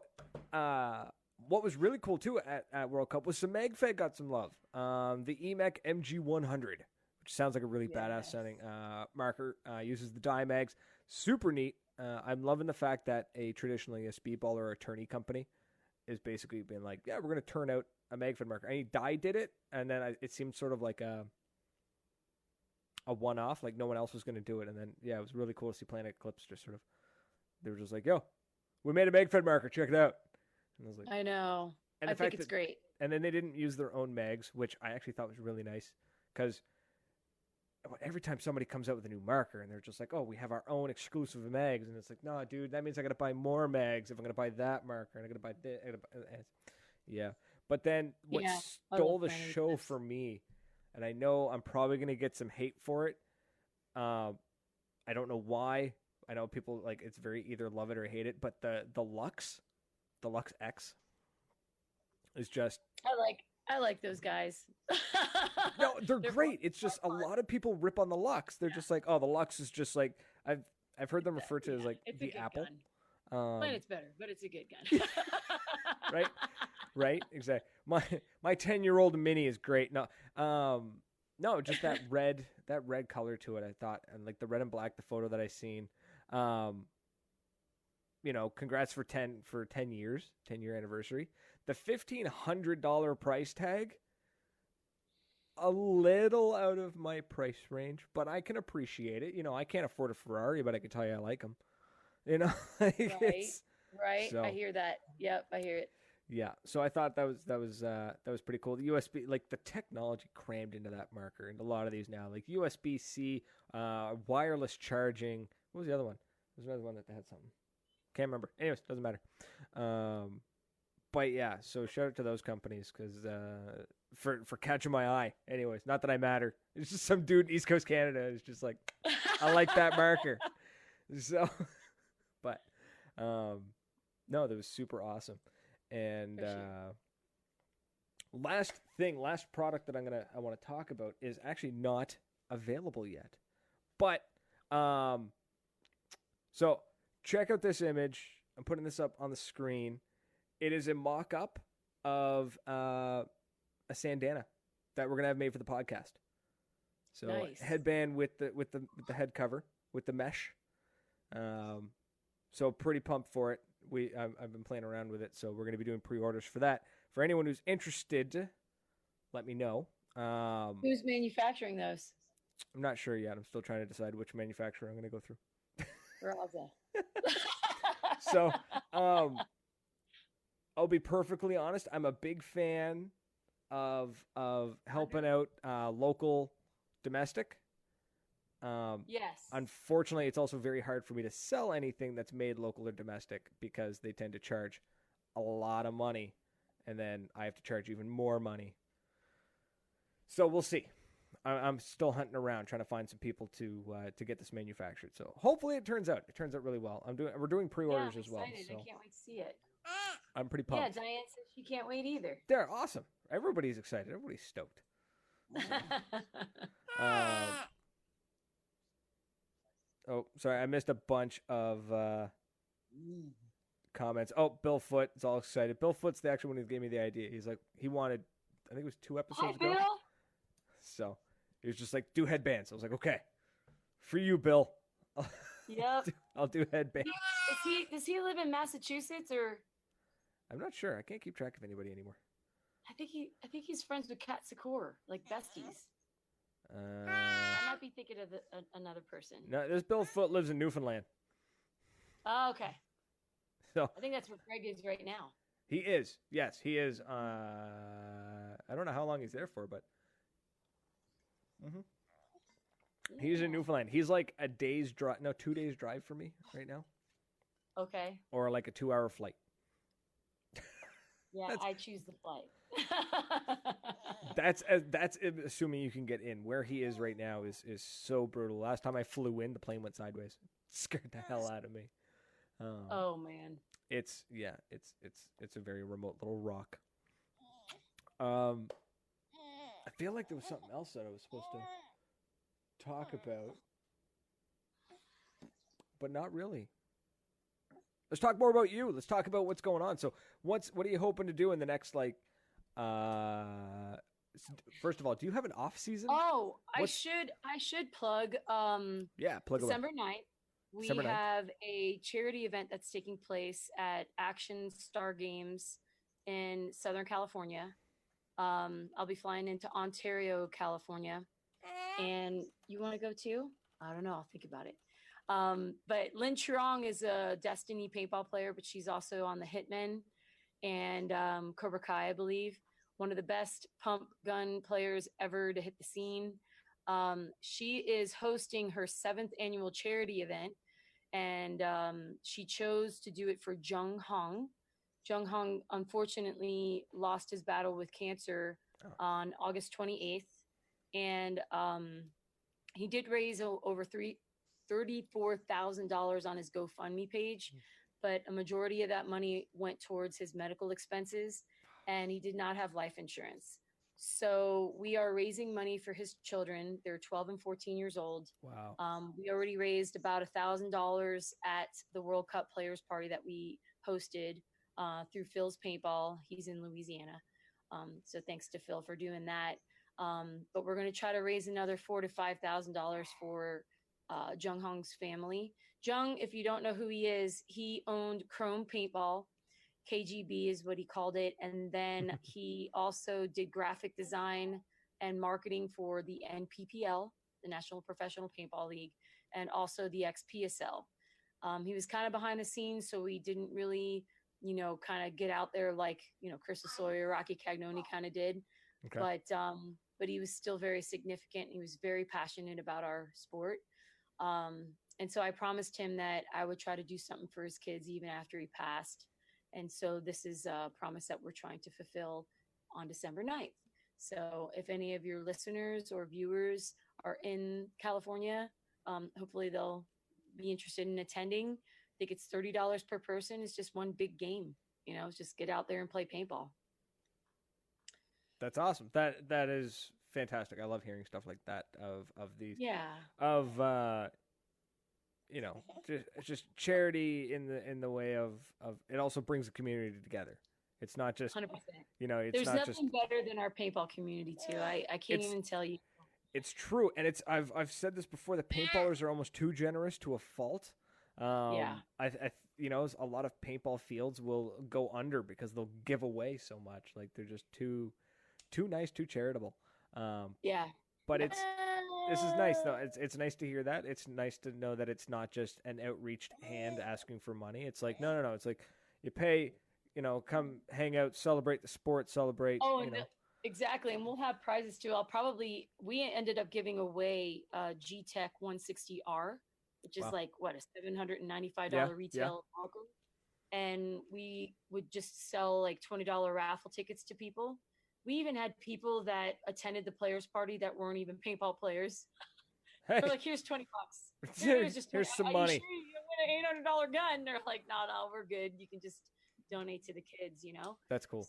what was really cool too at World Cup was some MagFed got some love. The EMEC MG100. Which sounds like a really badass sounding marker. Uses the die mags. Super neat. I'm loving the fact that traditionally a speedball or a tourney company is basically been like, yeah, we're going to turn out a MagFed marker. And Die did it, and then it seemed sort of like a one-off, like no one else was going to do it. And then, yeah, it was really cool to see Planet Eclipse just sort of, they were just like, yo, we made a MagFed marker. Check it out. And I was like, I know. I think it's great. And then they didn't use their own mags, which I actually thought was really nice because every time somebody comes out with a new marker and they're just like, oh, we have our own exclusive mags. And it's like, no, dude, that means I got to buy more mags if I'm going to buy that marker. And I got to buy this. Yeah. But then what stole the show for me, and I know I'm probably going to get some hate for it. I don't know why. I know people like it's very either love it or hate it, but the Lux X is just. I like those guys. No, they're great. It's just a lot of people rip on the Lux. They're just like, oh, the Lux is just like I've heard them referred to as like the Apple. Planet's better, but it's a good gun. Right, exactly. My 10-year-old Mini is great. No, just that red color to it. I thought, and like the red and black, the photo that I seen. Congrats for 10 years, 10-year anniversary. The $1,500 price tag, a little out of my price range, but I can appreciate it. I can't afford a Ferrari, but I can tell you I like them. You know, like Right. it's Right. so I hear that. Yep, I hear it. yeah. So I thought that was pretty cool. The USB, like the technology crammed into that marker, and a lot of these now, like USB C, wireless charging. What was the other one? There's another one that had something. Can't remember. Anyways, doesn't matter. Um, but yeah, so shout out to those companies because for catching my eye. Anyways, not that I matter. It's just some dude in East Coast Canada is just like, I like that marker. So, but no, that was super awesome. And last product that I want to talk about is actually not available yet. But so check out this image. I'm putting this up on the screen. It is a mock-up of a bandana that we're gonna have made for the podcast. So Nice. headband with the head cover with the mesh. So pretty pumped for it. I've been playing around with it, so we're gonna be doing pre-orders for that. For anyone who's interested, let me know. Who's manufacturing those? I'm not sure yet. I'm still trying to decide which manufacturer I'm gonna go through. Raza. So, I'll be perfectly honest. I'm a big fan of helping out local domestic. Yes. Unfortunately, it's also very hard for me to sell anything that's made local or domestic because they tend to charge a lot of money, and then I have to charge even more money. So we'll see. I'm still hunting around trying to find some people to get this manufactured. So hopefully it turns out really well. We're doing pre-orders I'm as well. excited. So I can't wait to see it. I'm pretty Yeah, pumped. Diane says she can't wait either. They're awesome. Everybody's excited. Everybody's stoked. Oh, sorry, I missed a bunch of comments. Oh, Bill Foot is all excited. Bill Foot's the actual one who gave me the idea. He's like, he wanted, I think it was 2 Hi, episodes ago. Bill. So he was just like, do headbands. I was like, okay, for you, Bill. Yep. I'll do headbands. Does he live in Massachusetts or? I'm not sure. I can't keep track of anybody anymore. I think he's friends with Kat Secor, like besties. Uh, I might be thinking of another person. no, this Bill Foot lives in Newfoundland. Oh, okay. So I think that's where Greg is right now. he is. Yes, he is. I don't know how long he's there for, but he's in Newfoundland. He's like a day's drive, no, 2 days drive for me right now, Okay. or like a 2-hour flight. Yeah, I choose the flight. That's assuming you can get in. Where he is right now is so brutal. Last time I flew in, the plane went sideways. It scared the hell out of me. Oh man. It's a very remote little rock. I feel like there was something else that I was supposed to talk about, but not really. Let's talk more about you. Let's talk about what's going on. So, what are you hoping to do in the next first of all, do you have an off season? Oh, I should plug Yeah, plug away. December 9th. We December 9th. have a charity event that's taking place at Action Star Games in Southern California. I'll be flying into Ontario, California. And you want to go too? I don't know. I'll think about it. But Lynn Chirong is a Destiny paintball player, but she's also on the Hitmen and Cobra Kai, I believe. One of the best pump gun players ever to hit the scene. She is hosting her 7th annual charity event, and she chose to do it for Jung Hong. Jung Hong unfortunately lost his battle with cancer on August 28th, and he did raise over $34,000 on his GoFundMe page, but a majority of that money went towards his medical expenses, and he did not have life insurance. So we are raising money for his children. They're 12 and 14 years old. Wow. We already raised about $1,000 at the World Cup Players Party that we hosted through Phil's Paintball. He's in Louisiana. So thanks to Phil for doing that. But we're going to try to raise another $4,000 to $5,000 for Jung Hong's family. Jung, if you don't know who he is, he owned Chrome Paintball. KGB is what he called it. And then he also did graphic design and marketing for the NPPL, the National Professional Paintball League, and also the XPSL. He was kind of behind the scenes, so we didn't really, kind of get out there like, Chris Sawyer, Rocky Cagnoni kind of did. Okay. But he was still very significant. He was very passionate about our sport. And so I promised him that I would try to do something for his kids even after he passed. And so this is a promise that we're trying to fulfill on December 9th. So if any of your listeners or viewers are in California, hopefully they'll be interested in attending. I think it's $30 per person. It's just one big game. Just get out there and play paintball. That's awesome. That is fantastic. I love hearing stuff like that of these. Yeah. Of just charity in the way of it also brings the community together. It's not just 100%. It's There's not nothing just better than our paintball community too. I can't even tell you. It's true, and I've said this before. The paintballers are almost too generous to a fault. Yeah. A lot of paintball fields will go under because they'll give away so much. Like they're just too nice, too charitable. Yeah. But this is nice though. It's nice to hear that. It's nice to know that it's not just an outreached hand asking for money. It's like no. It's like you pay. Come hang out, celebrate the sport, celebrate. Oh, exactly. And we'll have prizes too. We ended up giving away G-Tech 160R, which is like what, a $795 retail alcohol. And we would just sell like $20 raffle tickets to people. We even had people that attended the players party that weren't even paintball players. Hey. They're like, here's $20. Here's some money. Sure you win an $800 gun. They're like, no, we're good. You can just donate to the kids, That's cool.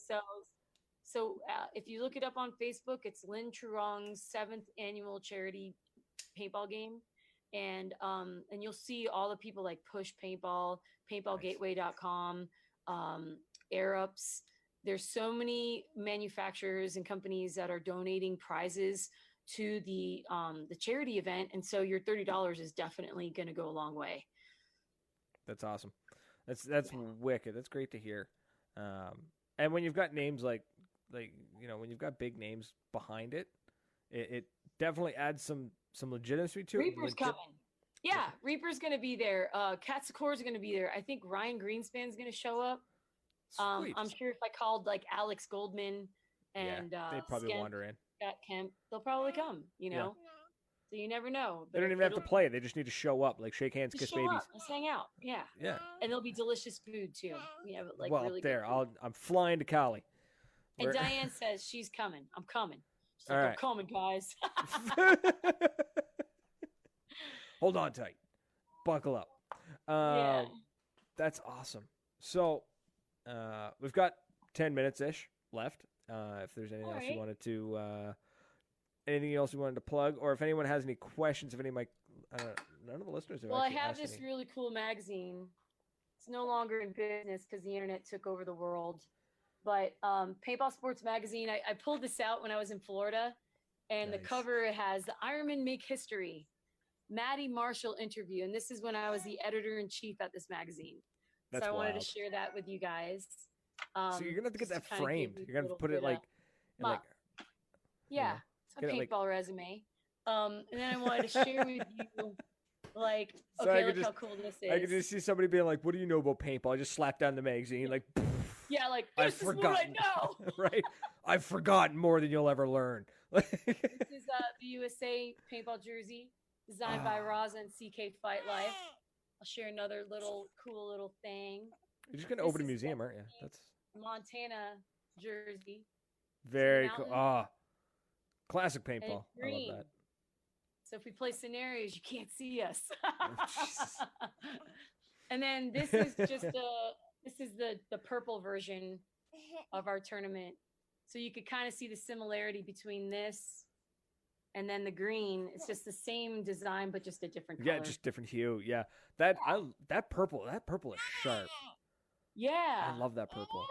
So if you look it up on Facebook, it's Lynn Truong's 7th annual charity paintball game. And you'll see all the people like Push Paintball, paintballgateway.com, Air Ups. There's so many manufacturers and companies that are donating prizes to the charity event. And so your $30 is definitely going to go a long way. That's awesome. That's wicked. That's great to hear. And when you've got names like when you've got big names behind it, it definitely adds some legitimacy to it. Reaper's coming. Yeah, Reaper's going to be there. Cat Secore's going to be there. I think Ryan Greenspan's going to show up. Sweet. I'm sure if I called like Alex Goldman and they'd probably wander in. Scott Kemp, they'll probably come. So you never know. They don't even have to play. They just need to show up, like shake hands, kiss babies. Let's hang out. Yeah. Yeah. And there'll be delicious food too. We have like well, really there. good food. I'm flying to Cali. And Diane says she's coming. I'm coming. She's All like, right. I'm coming, guys. Hold on tight. Buckle up. Yeah. That's awesome. So we've got 10 minutes-ish left. If there's anything else you wanted to anything else you wanted to plug, or if anyone has any questions, if any of my none of the listeners have Well, I actually have asked this any. really cool magazine. It's no longer in business because the internet took over the world. But Paintball Sports Magazine, I pulled this out when I was in Florida, and Nice. the cover has the Ironman Make History, Maddie Marshall interview, and this is when I was the editor-in-chief at this magazine. That's so I wanted wild. to share that with you guys. So you're gonna have to get just that to kinda framed. give you You're gonna a have to put it little like, bit of- Yeah, it's a get it, like- paintball resume. And then I wanted to share with you, like, So okay, I look could how just- cool this is. I could just see somebody being like, "What do you know about paintball?" I just slap down the magazine, like, Yeah, like, I've this is what I forgotten. know. right? I've forgotten more than you'll ever learn. This is the USA paintball jersey designed by Raza and CK Fight Life. I'll share another cool little thing. You're just gonna This open a is museum, aren't you? That's Montana jersey. very cool. mountain. Classic And paintball. it's I love green. that. So if we play scenarios, you can't see us. Jesus. And then this is just the purple version of our tournament. So you could kind of see the similarity between this and then the green. It's just the same design, but just a different color. Yeah, just different hue. Yeah, that purple is sharp. Yeah. I love that purple.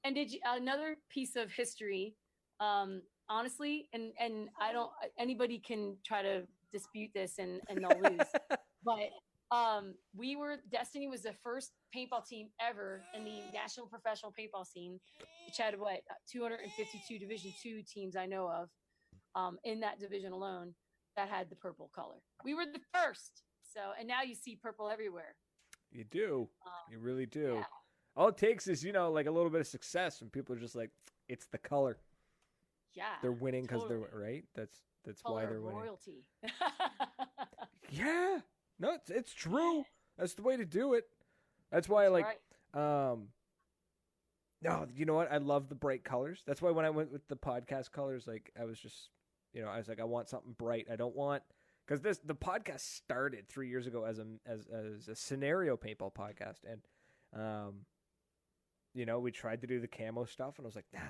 And did you, another piece of history, honestly, and I don't, anybody can try to dispute this and they'll lose, but Destiny was the first paintball team ever in the national professional paintball scene, which had 252 Division II teams I know of, in that division alone, that had the purple color. We were the first. So, and now you see purple everywhere. You do. You really do. Yeah. All it takes is, like a little bit of success, and people are just like, it's the color. Yeah. They're winning because totally. they're right. That's Color why they're of winning. royalty. Yeah. No, it's true. That's the way to do it. That's why, That's right. No, you know what? I love the bright colors. That's why when I went with the podcast colors, like I was just, I was like, I want something bright. I don't want because the podcast started 3 years ago as a scenario paintball podcast, and we tried to do the camo stuff, and I was like, nah,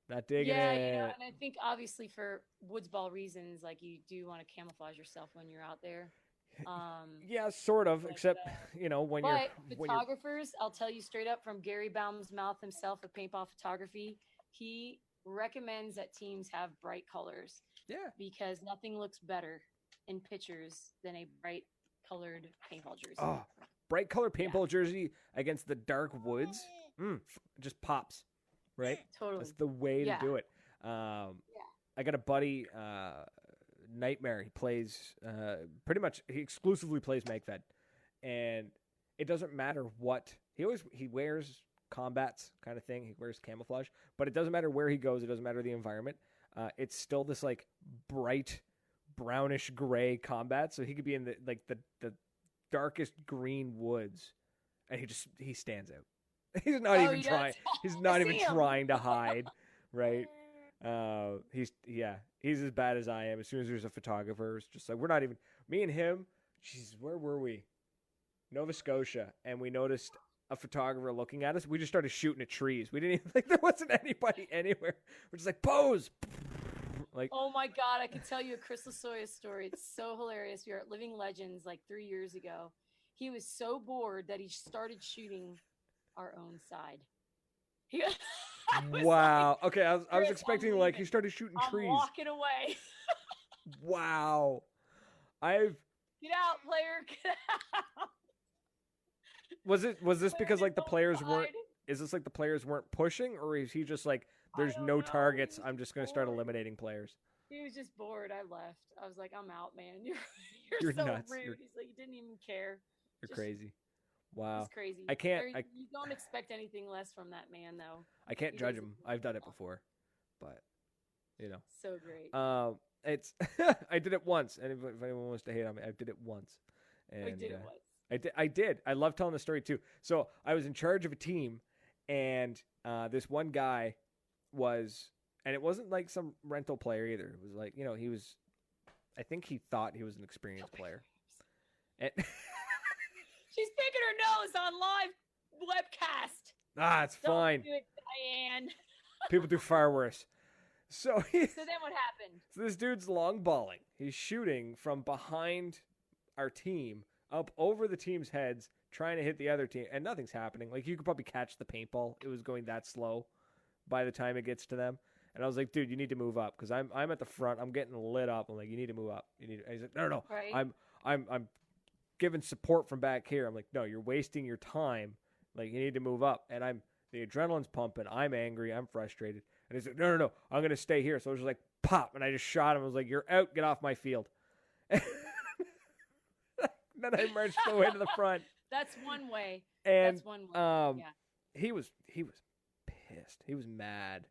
not digging Yeah, it. and I think obviously for woods ball reasons, like you do want to camouflage yourself when you're out there. Yeah, sort of. but, Except when But you're photographers, I'll tell you straight up from Gary Baum's mouth himself of paintball photography, he recommends that teams have bright colors. Yeah. Because nothing looks better in pictures than a bright colored paintball jersey. Oh, bright color paintball jersey against the dark woods, just pops, right? Totally. That's the way to do it. I got a buddy, Nightmare. He plays he exclusively plays MagFed, and it doesn't matter what he wears combats kind of thing. He wears camouflage, but it doesn't matter where he goes. It doesn't matter the environment. It's still this like bright brownish gray combat. So he could be in the darkest green woods, and he stands out. He's not even trying. He's not even trying to hide, right? He's as bad as I am. As soon as there's a photographer, it's just like we're not even me and him. Jeez, where were we? Nova Scotia, and we noticed a photographer looking at us. We just started shooting at trees. We didn't even there wasn't anybody anywhere. We're just like pose. Like, oh my God, I could tell you a Chris Lasoya story. It's so hilarious. We were at Living Legends like 3 years ago. He was so bored that he started shooting our own side. Wow. Like, okay, I was expecting like he started shooting trees. I'm walking away. Wow. Get out, player. Get out. Was this because like the players weren't? Is this like the players weren't pushing, or is he just like there's no targets? I'm just gonna start eliminating players. He was just bored. I left. I was like, I'm out, man. You're so nuts. rude. He's like, you didn't even care. You're crazy. Wow. He's crazy. I can't. You don't expect anything less from that man, though. I can't judge him. I've done it before, but So great. It's I did it once, and if anyone wants to hate on me, I did it once. And I did it once. I did. I love telling the story too. So I was in charge of a team, and this one guy was, and it wasn't like some rental player either. It was like he was. I think he thought he was an experienced player. And she's picking her nose on live webcast. It's fine. Don't do it, Diane. People do far worse. So then what happened? So this dude's long balling. He's shooting from behind our team up over the team's heads, trying to hit the other team, and nothing's happening. Like you could probably catch the paintball. It was going that slow by the time it gets to them. And I was like, dude, you need to move up because I'm at the front. I'm getting lit up. I'm like, you need to move up. And he's like, no. Right. I'm giving support from back here. I'm like, no, you're wasting your time. Like you need to move up. And the adrenaline's pumping. I'm angry. I'm frustrated. And he's like, no. I'm gonna stay here. So I was just like, pop, and I just shot him. I was like, you're out. Get off my field. And then I marched the way to the front. That's one way. And that's one way. he was pissed. He was mad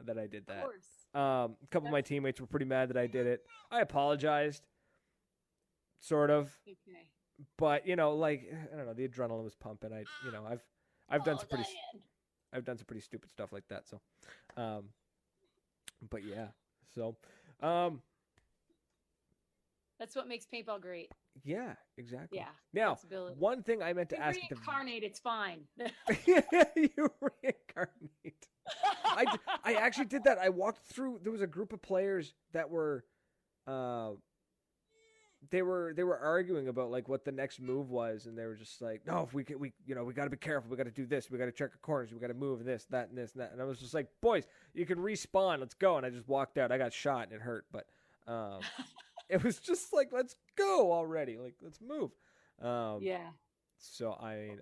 that I did that. Of course. A couple of my teammates were pretty mad that I did it. I apologized, sort of. Okay. But like I don't know, the adrenaline was pumping. I've done some pretty stupid stuff like that. So, but yeah. So, that's what makes paintball great. Yeah, exactly. Yeah. Now, one thing I meant to ask. Reincarnate, it's fine. You reincarnate. I actually did that. I walked through. There was a group of players that were, they were arguing about like what the next move was, and they were just like, no, if we got to be careful. We got to do this. We got to check our corners. We got to move this, that, and this, and that. And I was just like, boys, you can respawn. Let's go. And I just walked out. I got shot and it hurt, but it was just like, let's go already. Like, let's move. Yeah. So I'm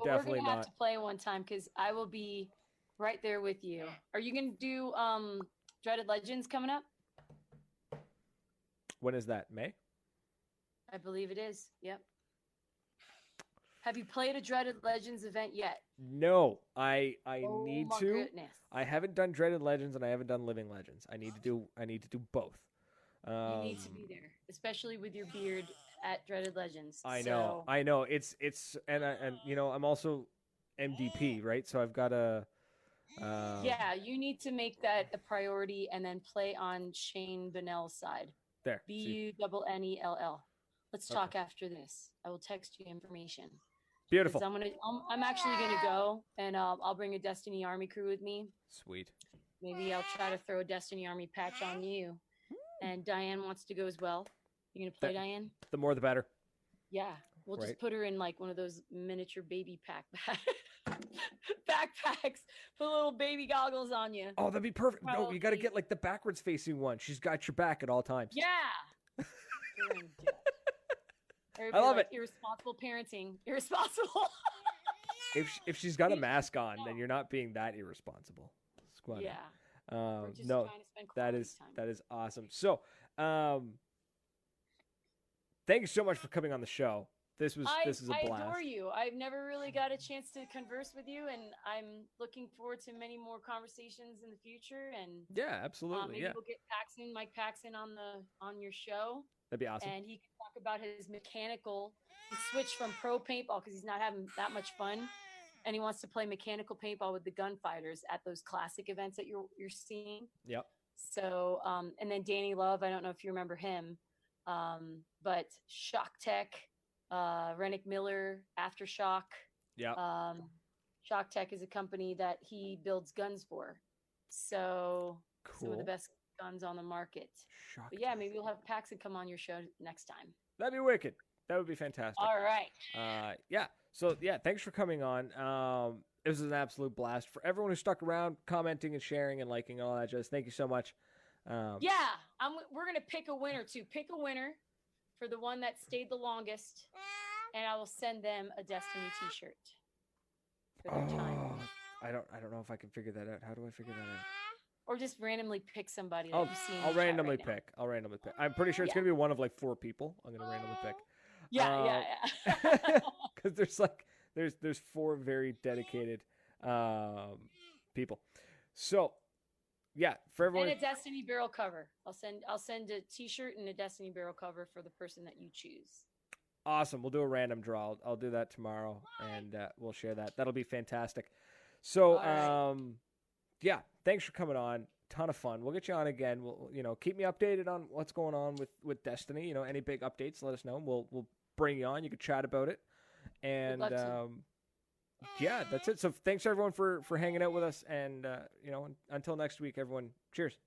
definitely we're gonna not have to play one time because I will be right there with you. Are you gonna do Dreaded Legends coming up? When is that? May? I believe it is. Yep. Have you played a Dreaded Legends event yet? No, I Oh need my to. goodness. I haven't done Dreaded Legends and I haven't done Living Legends. I need to do both. You need to be there, especially with your beard at Dreaded Legends. I know. It's and I'm also MDP, right? So I've got to. Yeah, you need to make that a priority and then play on Shane Bunnell's side. There. Bunnell. Let's Okay. talk after this. I will text you information. Beautiful. I'm actually gonna go and I'll bring a Destiny Army crew with me. Sweet. Maybe I'll try to throw a Destiny Army patch on you. And Diane wants to go as well. You gonna play, Diane? The more the better. Yeah, we'll Right. just put her in like one of those miniature baby backpacks. Put little baby goggles on you. Oh, that'd be perfect. No, you Probably. got to get like the backwards facing one. She's got your back at all times. Yeah. I love it. Irresponsible parenting. Irresponsible. If she's got a mask on, then you're not being that irresponsible. Squad. Yeah. We're just No, trying to spend that quality is time. awesome. So, thank you so much for coming on the show. This is a I blast. adore you. I've never really got a chance to converse with you, and I'm looking forward to many more conversations in the future. And Yeah, absolutely. maybe Yeah, we'll get Mike Paxton on your show, that'd be awesome. and he can talk about his mechanical. He switched from pro paintball because he's not having that much fun, and he wants to play mechanical paintball with the gunfighters at those classic events that you're seeing. Yep. So, and then Danny Love, I don't know if you remember him, but Shock Tech, Rennick Miller, Aftershock. Yeah. Shock Tech is a company that he builds guns for. So some of the Cool. best guns on the market. Shock. But yeah, maybe we'll have Paxton come on your show next time. That'd be wicked. That would be fantastic. All right. Yeah. So yeah, thanks for coming on. It was an absolute blast. For everyone who stuck around, commenting and sharing and liking and all that, just thank you so much. Yeah, we're gonna pick a winner too. Pick a winner for the one that stayed the longest, and I will send them a Destiny T-shirt for their time. Oh, I don't know if I can figure that out. How do I figure that out? Or just randomly pick somebody that I'll, you see. in I'll the chat randomly right now. pick. I'll randomly pick. I'm pretty sure it's Yeah. gonna be one of like 4 people. I'm gonna randomly pick. Yeah. Because there's 4 very dedicated people. So yeah, for everyone. And a Destiny barrel cover. I'll send a T-shirt and a Destiny barrel cover for the person that you choose. Awesome. We'll do a random draw. I'll do that tomorrow, and we'll share that. That'll be fantastic. So, All right. yeah, thanks for coming on. Ton of fun. We'll get you on again. We'll, keep me updated on what's going on with Destiny. Any big updates, let us know. We'll bring you on. You can chat about it. And love to. yeah, that's it. So thanks everyone for hanging out with us. And until next week, everyone. Cheers.